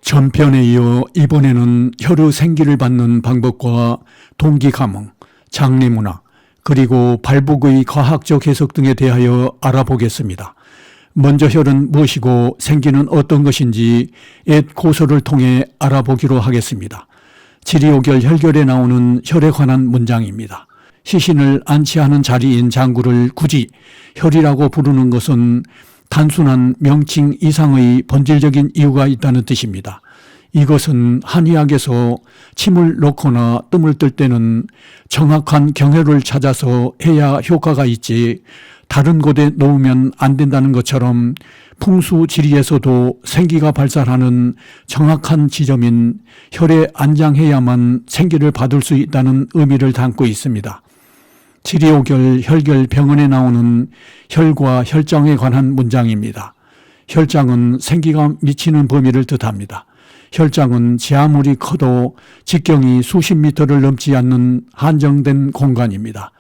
전편에 이어 이번에는 혈의 생기를 받는 방법과 동기 감흥, 장례문화, 그리고 발복의 과학적 해석 등에 대하여 알아보겠습니다. 먼저 혈은 무엇이고 생기는 어떤 것인지 옛 고서를 통해 알아보기로 하겠습니다. 지리오결 혈결에 나오는 혈에 관한 문장입니다. 시신을 안치하는 자리인 장구를 굳이 혈이라고 부르는 것은 단순한 명칭 이상의 본질적인 이유가 있다는 뜻입니다. 이것은 한의학에서 침을 놓거나 뜸을 뜰 때는 정확한 경혈을 찾아서 해야 효과가 있지 다른 곳에 놓으면 안 된다는 것처럼 풍수지리에서도 생기가 발산하는 정확한 지점인 혈에 안장해야만 생기를 받을 수 있다는 의미를 담고 있습니다. 지리오결 혈결 병원에 나오는 혈과 혈장에 관한 문장입니다. 혈장은 생기가 미치는 범위를 뜻합니다. 혈장은 제 아무리 커도 직경이 수십 미터를 넘지 않는 한정된 공간입니다.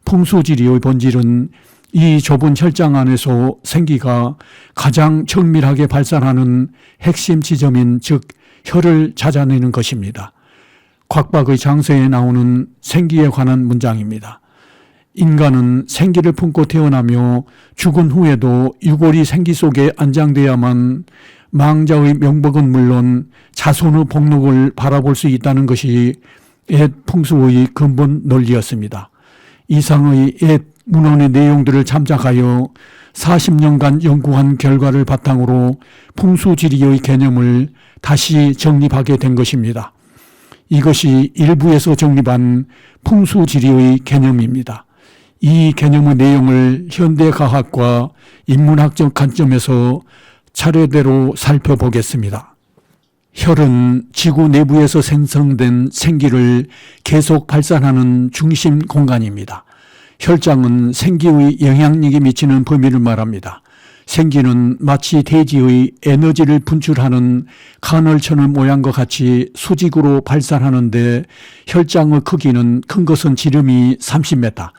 풍수지리의 본질은 이 좁은 혈장 안에서 생기가 가장 정밀하게 발산하는 핵심 지점인 즉 혈을 찾아내는 것입니다. 곽박의 장서에 나오는 생기에 관한 문장입니다. 인간은 생기를 품고 태어나며 죽은 후에도 유골이 생기 속에 안장돼야만 망자의 명복은 물론 자손의 복록을 바라볼 수 있다는 것이 옛 풍수의 근본 논리였습니다. 이상의 옛 문헌의 내용들을 참작하여 40년간 연구한 결과를 바탕으로 풍수지리의 개념을 다시 정립하게 된 것입니다. 이것이 일부에서 정립한 풍수지리의 개념입니다. 이 개념의 내용을 현대과학과 인문학적 관점에서 차례대로 살펴보겠습니다. 혈은 지구 내부에서 생성된 생기를 계속 발산하는 중심 공간입니다. 혈장은 생기의 영향력이 미치는 범위를 말합니다. 생기는 마치 대지의 에너지를 분출하는 간헐천의 모양과 같이 수직으로 발산하는데 혈장의 크기는 큰 것은 지름이 30m,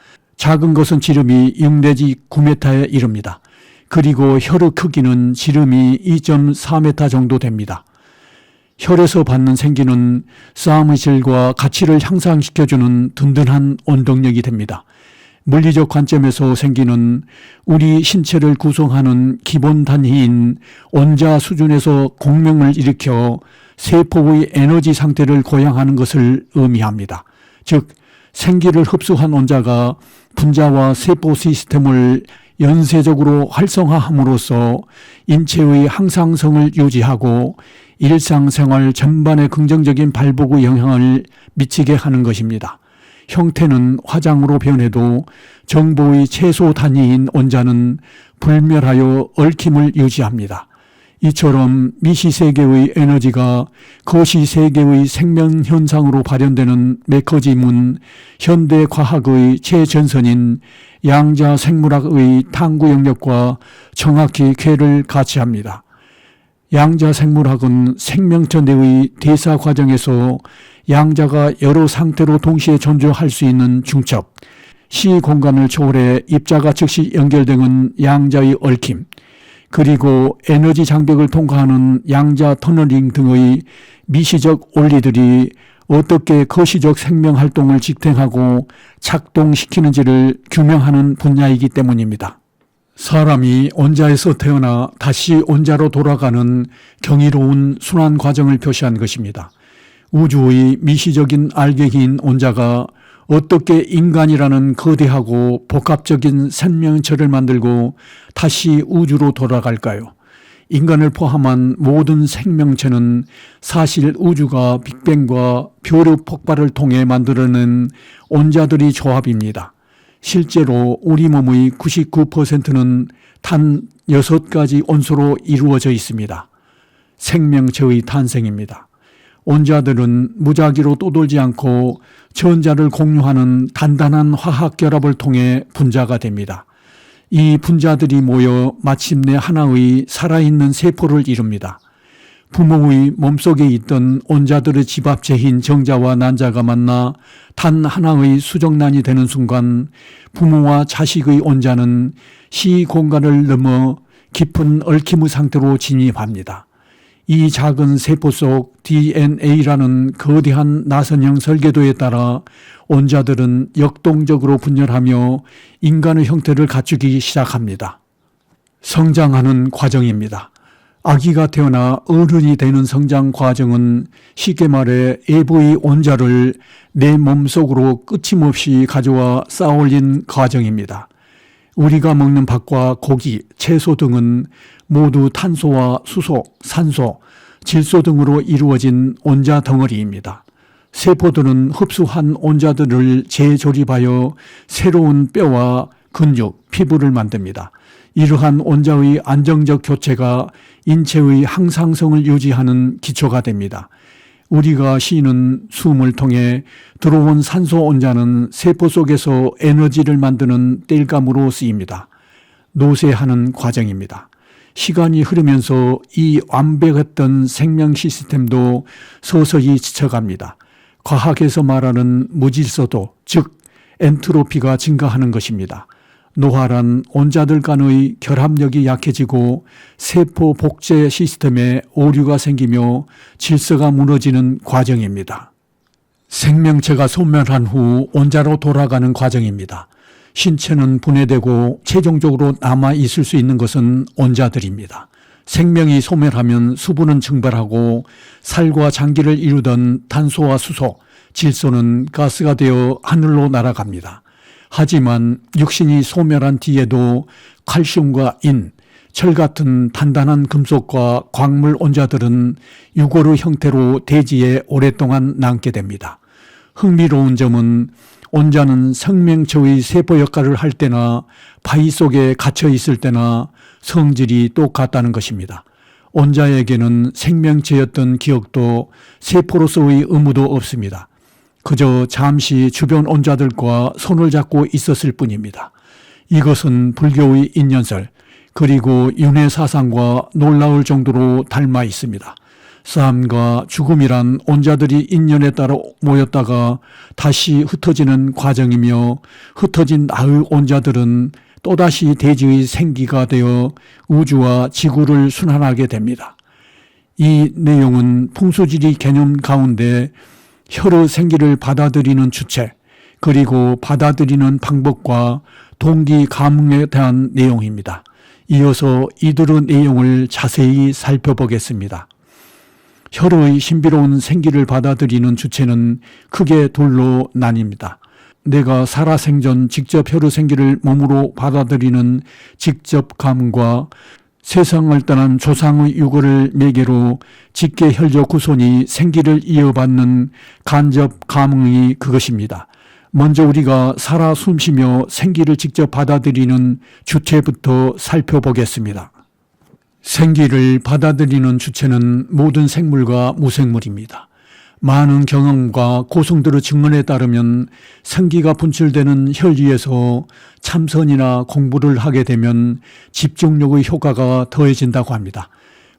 작은 것은 지름이 6 내지 9m에 이릅니다. 그리고 혈의 크기는 지름이 2.4m 정도 됩니다. 혈에서 받는 생기는 싸움의 질과 가치를 향상시켜주는 든든한 원동력이 됩니다. 물리적 관점에서 생기는 우리 신체를 구성하는 기본 단위인 원자 수준에서 공명을 일으켜 세포의 에너지 상태를 고양하는 것을 의미합니다. 즉 생기를 흡수한 원자가 분자와 세포 시스템을 연쇄적으로 활성화함으로써 인체의 항상성을 유지하고 일상생활 전반에 긍정적인 발복의 영향을 미치게 하는 것입니다. 형태는 화장으로 변해도 정보의 최소 단위인 원자는 불멸하여 얽힘을 유지합니다. 이처럼 미시세계의 에너지가 거시세계의 생명현상으로 발현되는 메커즘은 현대과학의 최전선인 양자생물학의 탐구 영역과 정확히 궤를 같이 합니다. 양자생물학은 생명체 내의 대사 과정에서 양자가 여러 상태로 동시에 존재할 수 있는 중첩, 시공간을 초월해 입자가 즉시 연결되는 양자의 얽힘, 그리고 에너지 장벽을 통과하는 양자 터널링 등의 미시적 원리들이 어떻게 거시적 생명활동을 지탱하고 작동시키는지를 규명하는 분야이기 때문입니다. 사람이 원자에서 태어나 다시 원자로 돌아가는 경이로운 순환 과정을 표시한 것입니다. 우주의 미시적인 알갱이인 원자가 어떻게 인간이라는 거대하고 복합적인 생명체를 만들고 다시 우주로 돌아갈까요? 인간을 포함한 모든 생명체는 사실 우주가 빅뱅과 별의 폭발을 통해 만들어낸 원자들의 조합입니다. 실제로 우리 몸의 99%는 단 6가지 원소로 이루어져 있습니다. 생명체의 탄생입니다. 원자들은 무작위로 떠돌지 않고 전자를 공유하는 단단한 화학 결합을 통해 분자가 됩니다. 이 분자들이 모여 마침내 하나의 살아있는 세포를 이룹니다. 부모의 몸속에 있던 원자들의 집합체인 정자와 난자가 만나 단 하나의 수정란이 되는 순간 부모와 자식의 원자는 시공간을 넘어 깊은 얽힘의 상태로 진입합니다. 이 작은 세포 속 DNA라는 거대한 나선형 설계도에 따라 원자들은 역동적으로 분열하며 인간의 형태를 갖추기 시작합니다. 성장하는 과정입니다. 아기가 태어나 어른이 되는 성장 과정은 쉽게 말해 외부의 원자를 내 몸속으로 끊임없이 가져와 쌓아올린 과정입니다. 우리가 먹는 밥과 고기, 채소 등은 모두 탄소와 수소, 산소, 질소 등으로 이루어진 원자 덩어리입니다. 세포들은 흡수한 원자들을 재조립하여 새로운 뼈와 근육, 피부를 만듭니다. 이러한 원자의 안정적 교체가 인체의 항상성을 유지하는 기초가 됩니다. 우리가 쉬는 숨을 통해 들어온 산소 원자는 세포 속에서 에너지를 만드는 땔감으로 쓰입니다. 노쇠하는 과정입니다. 시간이 흐르면서 이 완벽했던 생명 시스템도 서서히 지쳐갑니다. 과학에서 말하는 무질서도, 즉 엔트로피가 증가하는 것입니다. 노화란 원자들 간의 결합력이 약해지고 세포 복제 시스템에 오류가 생기며 질서가 무너지는 과정입니다. 생명체가 소멸한 후 원자로 돌아가는 과정입니다. 신체는 분해되고 최종적으로 남아있을 수 있는 것은 원자들입니다. 생명이 소멸하면 수분은 증발하고 살과 장기를 이루던 탄소와 수소, 질소는 가스가 되어 하늘로 날아갑니다. 하지만 육신이 소멸한 뒤에도 칼슘과 인, 철 같은 단단한 금속과 광물 원자들은 유골의 형태로 대지에 오랫동안 남게 됩니다. 흥미로운 점은 원자는 생명체의 세포 역할을 할 때나 바위 속에 갇혀 있을 때나 성질이 똑같다는 것입니다. 원자에게는 생명체였던 기억도 세포로서의 의무도 없습니다. 그저 잠시 주변 원자들과 손을 잡고 있었을 뿐입니다. 이것은 불교의 인연설 그리고 윤회 사상과 놀라울 정도로 닮아 있습니다. 삶과 죽음이란 원자들이 인연에 따라 모였다가 다시 흩어지는 과정이며 흩어진 나의 원자들은 또다시 대지의 생기가 되어 우주와 지구를 순환하게 됩니다. 이 내용은 풍수지리 개념 가운데 혈의 생기를 받아들이는 주체 그리고 받아들이는 방법과 동기 감흥에 대한 내용입니다. 이어서 이들의 내용을 자세히 살펴보겠습니다. 혈의 신비로운 생기를 받아들이는 주체는 크게 둘로 나뉩니다. 내가 살아생전 직접 혈의 생기를 몸으로 받아들이는 직접 감과 세상을 떠난 조상의 유골을 매개로 직계 혈족 후손이 생기를 이어받는 간접 감흥이 그것입니다. 먼저 우리가 살아 숨쉬며 생기를 직접 받아들이는 주체부터 살펴보겠습니다. 생기를 받아들이는 주체는 모든 생물과 무생물입니다. 많은 경험과 고승들의 증언에 따르면 생기가 분출되는 혈위에서 참선이나 공부를 하게 되면 집중력의 효과가 더해진다고 합니다.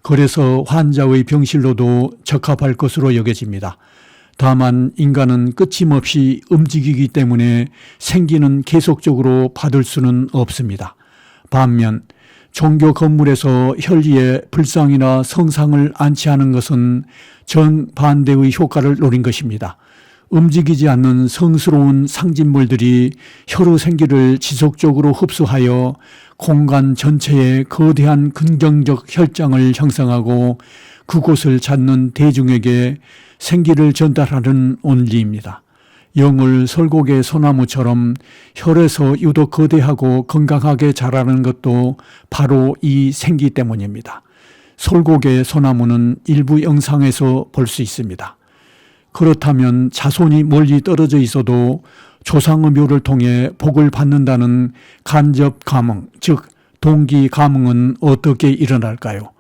그래서 환자의 병실로도 적합할 것으로 여겨집니다. 다만 인간은 끊임없이 움직이기 때문에 생기는 계속적으로 받을 수는 없습니다. 반면 종교 건물에서 혈리에 불상이나 성상을 안치하는 것은 정반대의 효과를 노린 것입니다. 움직이지 않는 성스러운 상징물들이 혈의 생기를 지속적으로 흡수하여 공간 전체에 거대한 긍정적 혈장을 형성하고 그곳을 찾는 대중에게 생기를 전달하는 원리입니다. 영을 설곡의 소나무처럼 혈에서 유독 거대하고 건강하게 자라는 것도 바로 이 생기 때문입니다. 설곡의 소나무는 일부 영상에서 볼 수 있습니다. 그렇다면 자손이 멀리 떨어져 있어도 조상의 묘를 통해 복을 받는다는 간접 감흥, 즉 동기 감흥은 어떻게 일어날까요?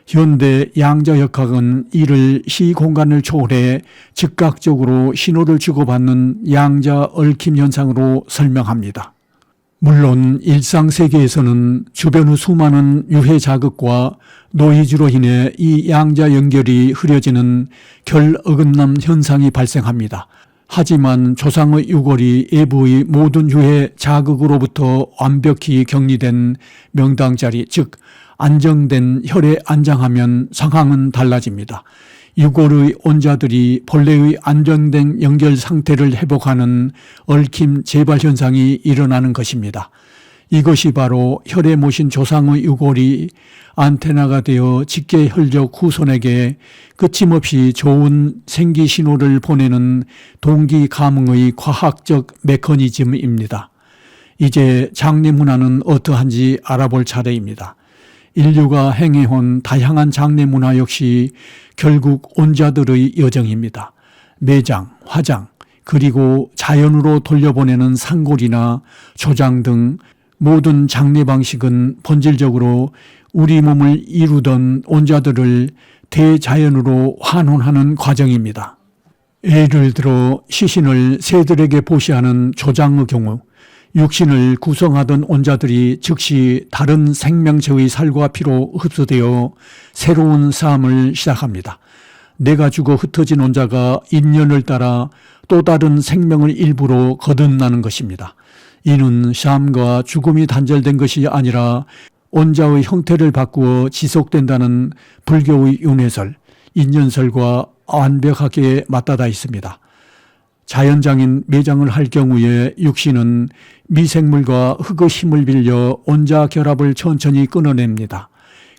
현대 양자역학은 이를 시공간을 초월해 즉각적으로 신호를 주고받는 양자 얽힘 현상으로 설명합니다. 물론 일상세계에서는 주변의 수많은 유해 자극과 노이즈로 인해 이 양자 연결이 흐려지는 결어긋남 현상이 발생합니다. 하지만 조상의 유골이 외부의 모든 유해 자극으로부터 완벽히 격리된 명당자리, 즉 안정된 혈에 안장하면 상황은 달라집니다. 유골의 온자들이 본래의 안정된 연결 상태를 회복하는 얽힘 재발 현상이 일어나는 것입니다. 이것이 바로 혈에 모신 조상의 유골이 안테나가 되어 직계혈적 후손에게 끊임없이 좋은 생기 신호를 보내는 동기 감흥의 과학적 메커니즘입니다. 이제 장례 문화는 어떠한지 알아볼 차례입니다. 인류가 행해온 다양한 장례 문화 역시 결국 온자들의 여정입니다. 매장, 화장, 그리고 자연으로 돌려보내는 상골이나 초장 등 모든 장례 방식은 본질적으로 우리 몸을 이루던 온자들을 대자연으로 환원하는 과정입니다. 예를 들어 시신을 새들에게 보시하는 조장의 경우 육신을 구성하던 온자들이 즉시 다른 생명체의 살과 피로 흡수되어 새로운 삶을 시작합니다. 내가 죽어 흩어진 온자가 인연을 따라 또 다른 생명을 일부로 거듭나는 것입니다. 이는 삶과 죽음이 단절된 것이 아니라 온자의 형태를 바꾸어 지속된다는 불교의 윤회설, 인연설과 완벽하게 맞닿아 있습니다. 자연장인 매장을 할 경우에 육신은 미생물과 흙의 힘을 빌려 온자 결합을 천천히 끊어냅니다.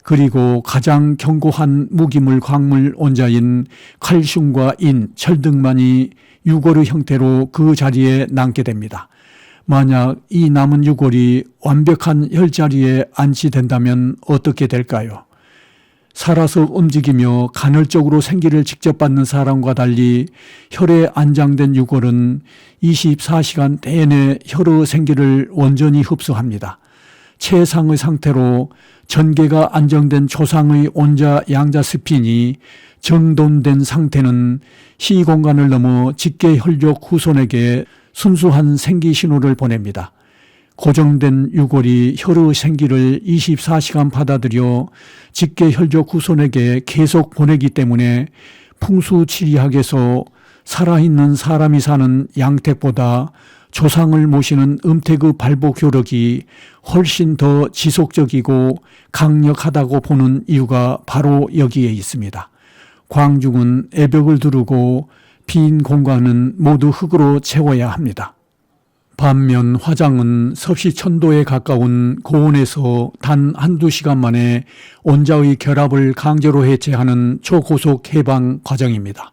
그리고 가장 견고한 무기물 광물 온자인 칼슘과 인, 철 등만이 유골의 형태로 그 자리에 남게 됩니다. 만약 이 남은 유골이 완벽한 혈자리에 안치된다면 어떻게 될까요? 살아서 움직이며 간헐적으로 생기를 직접 받는 사람과 달리 혈에 안장된 유골은 24시간 내내 혈의 생기를 온전히 흡수합니다. 최상의 상태로 전개가 안정된 초상의 온자 양자 스핀이 정돈된 상태는 시공간을 넘어 직계혈족 후손에게 순수한 생기 신호를 보냅니다. 고정된 유골이 혈의 생기를 24시간 받아들여 직계혈족 후손에게 계속 보내기 때문에 풍수지리학에서 살아있는 사람이 사는 양택보다 조상을 모시는 음택의 발복 효력이 훨씬 더 지속적이고 강력하다고 보는 이유가 바로 여기에 있습니다. 광중은 애벽을 두르고 빈 공간은 모두 흙으로 채워야 합니다. 반면 화장은 섭씨 1000도에 가까운 고온에서 단 한두 시간 만에 온자의 결합을 강제로 해체하는 초고속 해방 과정입니다.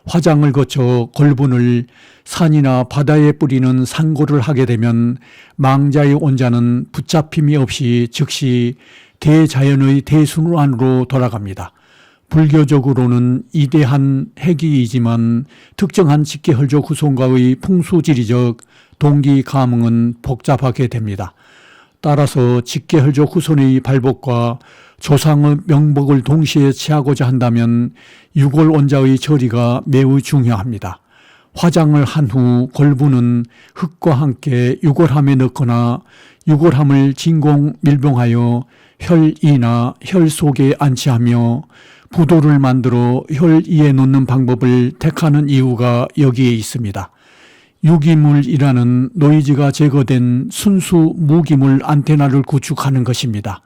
화장을 거쳐 골분을 산이나 바다에 뿌리는 상고를 하게 되면 망자의 온자는 붙잡힘이 없이 즉시 대자연의 대순환으로 돌아갑니다. 불교적으로는 이대한 해기이지만 특정한 직계혈족 후손과의 풍수지리적 동기 감흥은 복잡하게 됩니다. 따라서 직계혈족 후손의 발복과 조상의 명복을 동시에 취하고자 한다면 유골 온자의 처리가 매우 중요합니다. 화장을 한 후 골분은 흙과 함께 유골함에 넣거나 유골함을 진공 밀봉하여 혈이나 혈 속에 안치하며 부도를 만들어 혈이에 놓는 방법을 택하는 이유가 여기에 있습니다. 유기물이라는 노이즈가 제거된 순수 무기물 안테나를 구축하는 것입니다.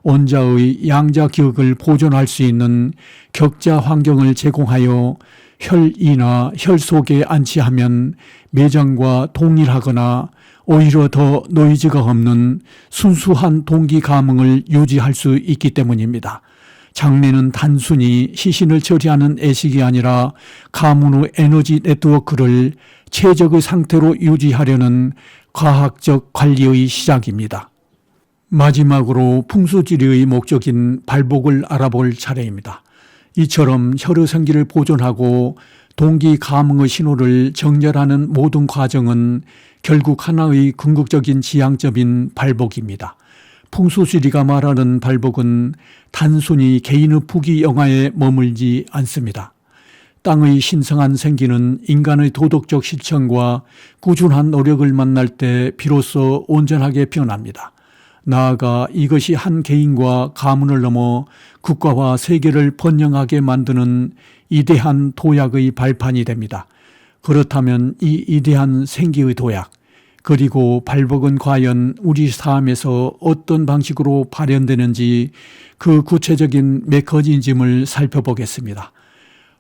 온자의 양자 기억을 보존할 수 있는 격자 환경을 제공하여 혈이나 혈 속에 안치하면 매장과 동일하거나 오히려 더 노이즈가 없는 순수한 동기 감흥을 유지할 수 있기 때문입니다. 장례는 단순히 시신을 처리하는 애식이 아니라 가문의 에너지 네트워크를 최적의 상태로 유지하려는 과학적 관리의 시작입니다. 마지막으로 풍수지리의 목적인 발복을 알아볼 차례입니다. 이처럼 혈의 생기를 보존하고 동기 감흥의 신호를 정렬하는 모든 과정은 결국 하나의 궁극적인 지향점인 발복입니다. 풍수지리가 말하는 발복은 단순히 개인의 부귀 영화에 머물지 않습니다. 땅의 신성한 생기는 인간의 도덕적 실천과 꾸준한 노력을 만날 때 비로소 온전하게 변합니다. 나아가 이것이 한 개인과 가문을 넘어 국가와 세계를 번영하게 만드는 이대한 도약의 발판이 됩니다. 그렇다면 이 이대한 생기의 도약, 그리고 발복은 과연 우리 삶에서 어떤 방식으로 발현되는지 그 구체적인 메커니즘을 살펴보겠습니다.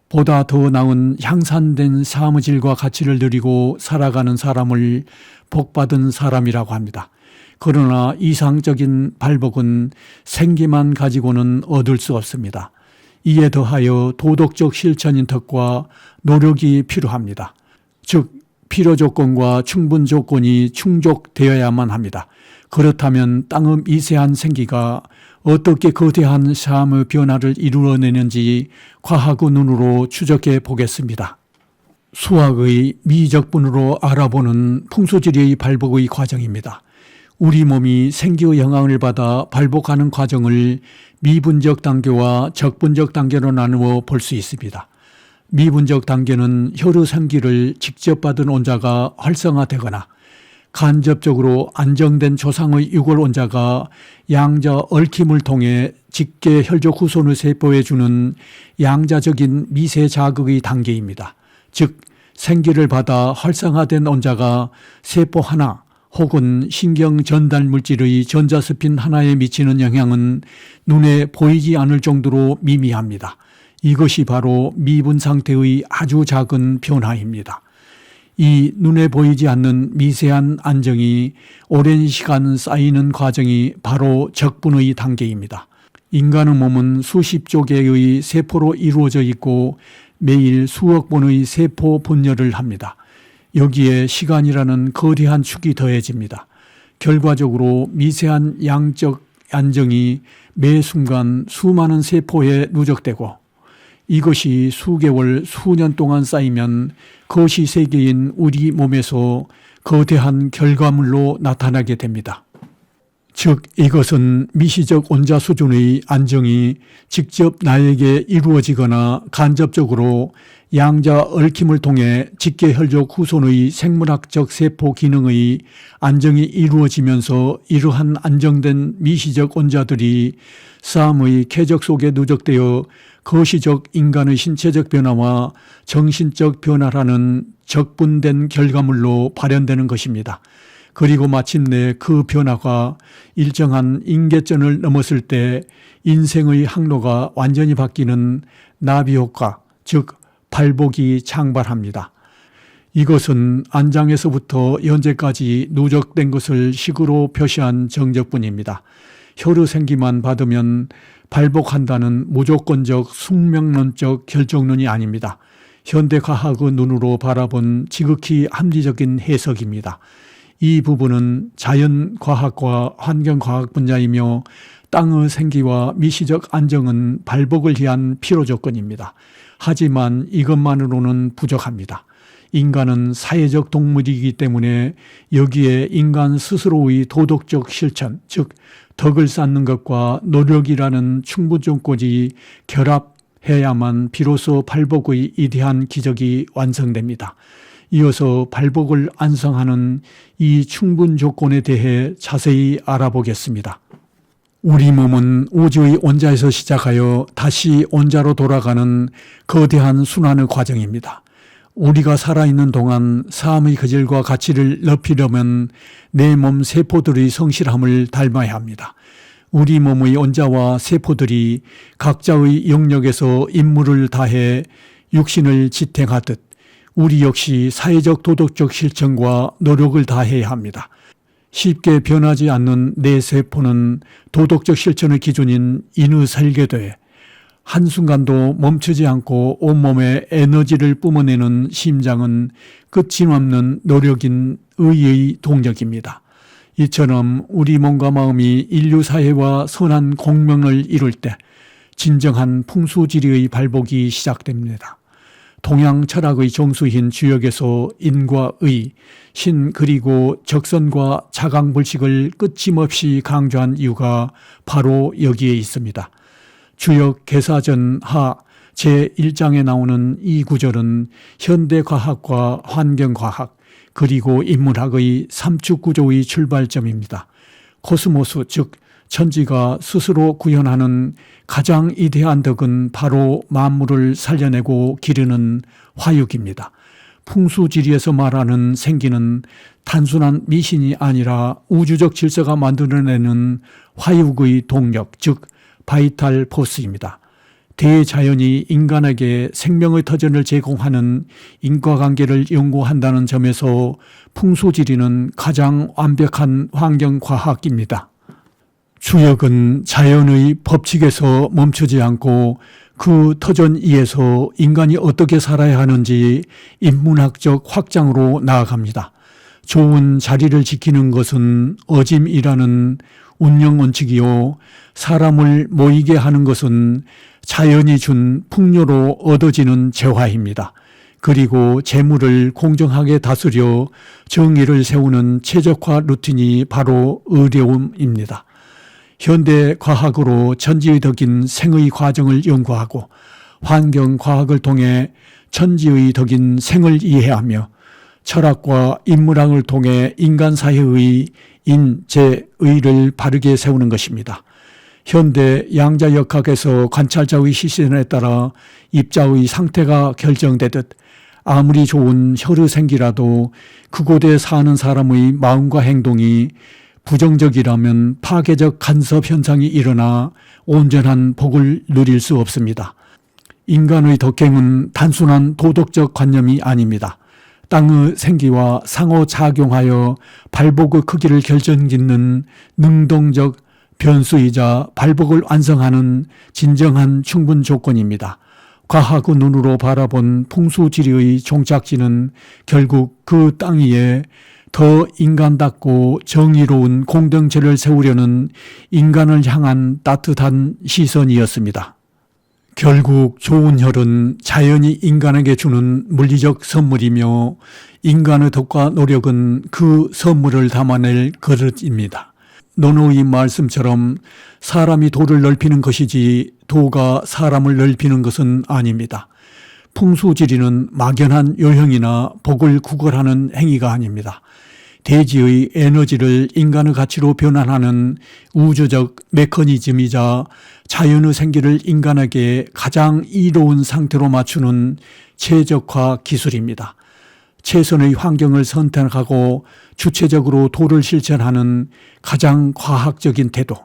보다 더 나은 향상된 삶의 질과 가치를 누리고 살아가는 사람을 복받은 사람이라고 합니다. 그러나 이상적인 발복은 생기만 가지고는 얻을 수 없습니다. 이에 더하여 도덕적 실천인 덕과 노력이 필요합니다. 즉 필요 조건과 충분 조건이 충족되어야만 합니다. 그렇다면 땅의 미세한 생기가 어떻게 거대한 삶의 변화를 이루어내는지 과학의 눈으로 추적해 보겠습니다. 수학의 미적분으로 알아보는 풍수지리의 발복의 과정입니다. 우리 몸이 생기의 영향을 받아 발복하는 과정을 미분적 단계와 적분적 단계로 나누어 볼 수 있습니다. 미분적 단계는 혈의 생기를 직접 받은 원자가 활성화되거나 간접적으로 안정된 조상의 유골 원자가 양자 얽힘을 통해 직계 혈족 후손의 세포에 주는 양자적인 미세 자극의 단계입니다. 즉 생기를 받아 활성화된 원자가 세포 하나 혹은 신경 전달 물질의 전자스핀 하나에 미치는 영향은 눈에 보이지 않을 정도로 미미합니다. 이것이 바로 미분 상태의 아주 작은 변화입니다. 이 눈에 보이지 않는 미세한 안정이 오랜 시간 쌓이는 과정이 바로 적분의 단계입니다. 인간의 몸은 수십조 개의 세포로 이루어져 있고 매일 수억 번의 세포 분열을 합니다. 여기에 시간이라는 거대한 축이 더해집니다. 결과적으로 미세한 양적 안정이 매 순간 수많은 세포에 누적되고 이것이 수개월, 수년 동안 쌓이면 거시 세계인 우리 몸에서 거대한 결과물로 나타나게 됩니다. 즉 이것은 미시적 원자 수준의 안정이 직접 나에게 이루어지거나 간접적으로 양자 얽힘을 통해 직계혈족 후손의 생물학적 세포 기능의 안정이 이루어지면서 이러한 안정된 미시적 원자들이 삶의 쾌적 속에 누적되어 거시적 인간의 신체적 변화와 정신적 변화라는 적분된 결과물로 발현되는 것입니다. 그리고 마침내 그 변화가 일정한 인계점을 넘었을 때 인생의 항로가 완전히 바뀌는 나비효과, 즉 발복이 창발합니다. 이것은 안장에서부터 현재까지 누적된 것을 식으로 표시한 정적뿐입니다. 혈의 생기만 받으면 발복한다는 무조건적 숙명론적 결정론이 아닙니다. 현대과학의 눈으로 바라본 지극히 합리적인 해석입니다. 이 부분은 자연과학과 환경과학 분야이며 땅의 생기와 미시적 안정은 발복을 위한 필요 조건입니다. 하지만 이것만으로는 부족합니다. 인간은 사회적 동물이기 때문에 여기에 인간 스스로의 도덕적 실천, 즉 덕을 쌓는 것과 노력이라는 충분 조건이 결합해야만 비로소 발복의 위대한 기적이 완성됩니다. 이어서 발복을 안성하는 이 충분 조건에 대해 자세히 알아보겠습니다. 우리 몸은 우주의 원자에서 시작하여 다시 원자로 돌아가는 거대한 순환의 과정입니다. 우리가 살아있는 동안 삶의 거질과 가치를 높이려면 내 몸 세포들의 성실함을 닮아야 합니다. 우리 몸의 원자와 세포들이 각자의 영역에서 임무를 다해 육신을 지탱하듯 우리 역시 사회적 도덕적 실천과 노력을 다해야 합니다. 쉽게 변하지 않는 내 세포는 도덕적 실천의 기준인 인의 설계도에 한순간도 멈추지 않고 온몸에 에너지를 뿜어내는 심장은 끝임없는 노력인 의의 동력입니다. 이처럼 우리 몸과 마음이 인류사회와 선한 공명을 이룰 때 진정한 풍수지리의 발복이 시작됩니다. 동양 철학의 정수인 주역에서 인과 의, 신 그리고 적선과 자강불식을 끊임없이 강조한 이유가 바로 여기에 있습니다. 주역 개사전 하 제1장에 나오는 이 구절은 현대과학과 환경과학 그리고 인문학의 삼축구조의 출발점입니다. 코스모스 즉 천지가 스스로 구현하는 가장 위대한 덕은 바로 만물을 살려내고 기르는 화육입니다. 풍수지리에서 말하는 생기는 단순한 미신이 아니라 우주적 질서가 만들어내는 화육의 동력, 즉 바이탈 포스입니다. 대자연이 인간에게 생명의 터전을 제공하는 인과관계를 연구한다는 점에서 풍수지리는 가장 완벽한 환경과학입니다. 주역은 자연의 법칙에서 멈추지 않고 그 터전 위에서 인간이 어떻게 살아야 하는지 인문학적 확장으로 나아갑니다. 좋은 자리를 지키는 것은 어짐이라는 운영 원칙이요, 사람을 모이게 하는 것은 자연이 준 풍요로 얻어지는 재화입니다. 그리고 재물을 공정하게 다스려 정의를 세우는 최적화 루틴이 바로 의료움입니다. 현대 과학으로 천지의 덕인 생의 과정을 연구하고 환경과학을 통해 천지의 덕인 생을 이해하며 철학과 인문학을 통해 인간 사회의 인재의를 바르게 세우는 것입니다. 현대 양자역학에서 관찰자의 시선에 따라 입자의 상태가 결정되듯 아무리 좋은 혈의생기라도 그곳에 사는 사람의 마음과 행동이 부정적이라면 파괴적 간섭 현상이 일어나 온전한 복을 누릴 수 없습니다. 인간의 덕행은 단순한 도덕적 관념이 아닙니다. 땅의 생기와 상호작용하여 발복의 크기를 결정짓는 능동적 변수이자 발복을 완성하는 진정한 충분 조건입니다. 과학의 눈으로 바라본 풍수지리의 종착지는 결국 그 땅 위에 더 인간답고 정의로운 공동체를 세우려는 인간을 향한 따뜻한 시선이었습니다. 결국 좋은 혈은 자연이 인간에게 주는 물리적 선물이며 인간의 덕과 노력은 그 선물을 담아낼 그릇입니다. 노노의 말씀처럼 사람이 도를 넓히는 것이지 도가 사람을 넓히는 것은 아닙니다. 풍수지리는 막연한 요형이나 복을 구걸하는 행위가 아닙니다. 대지의 에너지를 인간의 가치로 변환하는 우주적 메커니즘이자 자연의 생기를 인간에게 가장 이로운 상태로 맞추는 최적화 기술입니다. 최선의 환경을 선택하고 주체적으로 도를 실천하는 가장 과학적인 태도,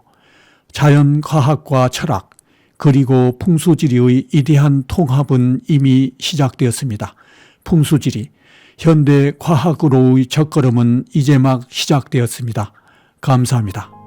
자연과학과 철학, 그리고 풍수지리의 이대한 통합은 이미 시작되었습니다. 풍수지리, 현대 과학으로의 첫걸음은 이제 막 시작되었습니다. 감사합니다.